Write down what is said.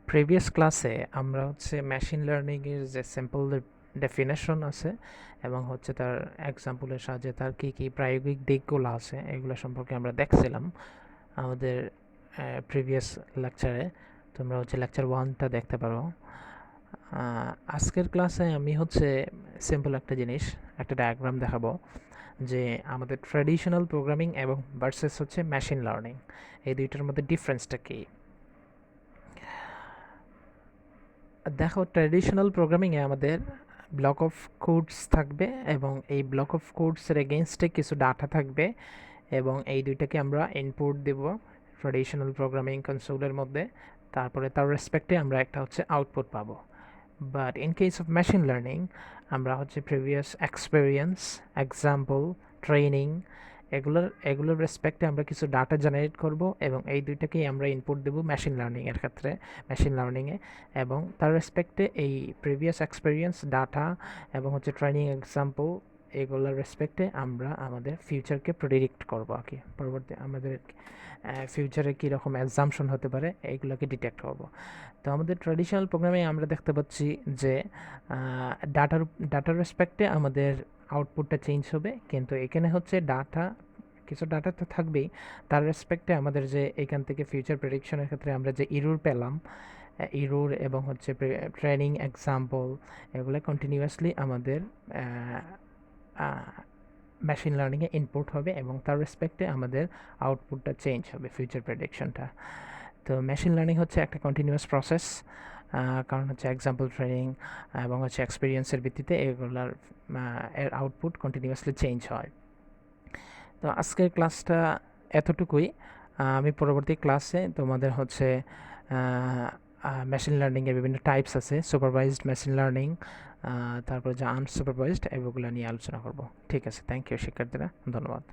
Previous ক্লাসে আমরা হচ্ছে মেশিন লার্নিংয়ের যে সিম্পল ডেফিনেশন আছে এবং হচ্ছে তার এক্সাম্পলের সাহায্যে তার কী কী প্রায়োগিক দিকগুলো আছে এগুলো সম্পর্কে আমরা দেখছিলাম আমাদের প্রিভিয়াস লেকচারে। তোমরা হচ্ছে লেকচার 1টা দেখতে পারো। আজকের ক্লাসে আমি হচ্ছে সিম্পল একটা জিনিস, একটা ডায়াগ্রাম দেখাবো যে আমাদের ট্র্যাডিশনাল প্রোগ্রামিং এবং ভার্সেস হচ্ছে মেশিন লার্নিং, এই দুইটার মধ্যে ডিফারেন্সটা কী। দেখো, ট্র্যাডিশনাল প্রোগ্রামিংয়ে আমাদের ব্লক অফ কোডস থাকবে এবং এই ব্লক অফ কোডসের এগেনস্টে কিছু ডাটা থাকবে এবং এই দুইটাকে আমরা ইনপুট দেব ট্র্যাডিশনাল প্রোগ্রামিং কনসোলের মধ্যে। তারপরে তার রেসপেক্টে আমরা একটা হচ্ছে আউটপুট পাবো। But in case of machine learning আমরা হচ্ছে প্রিভিয়াস এক্সপেরিয়েন্স, এক্সাম্পল, ট্রেনিং এগুলোর রেসপেক্টে আমরা কিছু ডাটা জেনারেট করব এবং এই দুইটাকেই আমরা ইনপুট দেব মেশিন লার্নিংয়ের ক্ষেত্রে, মেশিন লার্নিংয়ে। এবং তার রেসপেক্টে এই প্রিভিয়াস এক্সপেরিয়েন্স, ডাটা এবং হচ্ছে ট্রেনিং, এক্সাম্পল এগুলোর রেসপেক্টে আমরা আমাদের ফিউচারকে প্রেডিক্ট করবো আর কি। পরবর্তী আমাদের ফিউচারে কীরকম অ্যাজাম্পশন হতে পারে এইগুলোকে ডিটেক্ট করব। তো আমাদের ট্র্যাডিশনাল প্রোগ্রামে আমরা দেখতে পাচ্ছি যে ডাটার রেসপেক্টে আমাদের আউটপুটটা চেঞ্জ হবে, কিন্তু এখানে হচ্ছে কিছু ডাটা তো থাকবেই, তার রেসপেক্টে আমাদের যে এখান থেকে ফিউচার প্রেডিকশনের ক্ষেত্রে আমরা যে ইরর পেলাম, ইরর এবং হচ্ছে ট্রেনিং, এক্সাম্পল এগুলো কন্টিনিউয়াসলি আমাদের মেশিন লার্নিংয়ে ইনপুট হবে এবং তার রেসপেক্টে আমাদের আউটপুটটা চেঞ্জ হবে, ফিউচার প্রেডিকশনটা। তো মেশিন লার্নিং হচ্ছে একটা কন্টিনিউয়াস প্রসেস, কারণ হচ্ছে এক্সাম্পল, ট্রেনিং এবং হচ্ছে এক্সপিরিয়েন্সের ভিত্তিতে এগুলার এর আউটপুট কন্টিনিউয়াসলি চেঞ্জ হয়। তো আজকের ক্লাসটা এতটুকুই। আমি পরবর্তী ক্লাসে তোমাদের হচ্ছে মেশিন লার্নিংয়ের বিভিন্ন টাইপস আছে, সুপারভাইজড মেশিন লার্নিং, তারপর যে আনসুপারভাইজড, এগুলো নিয়ে আলোচনা করব। ঠিক আছে, থ্যাংক ইউ শিক্ষার্থীরা, ধন্যবাদ।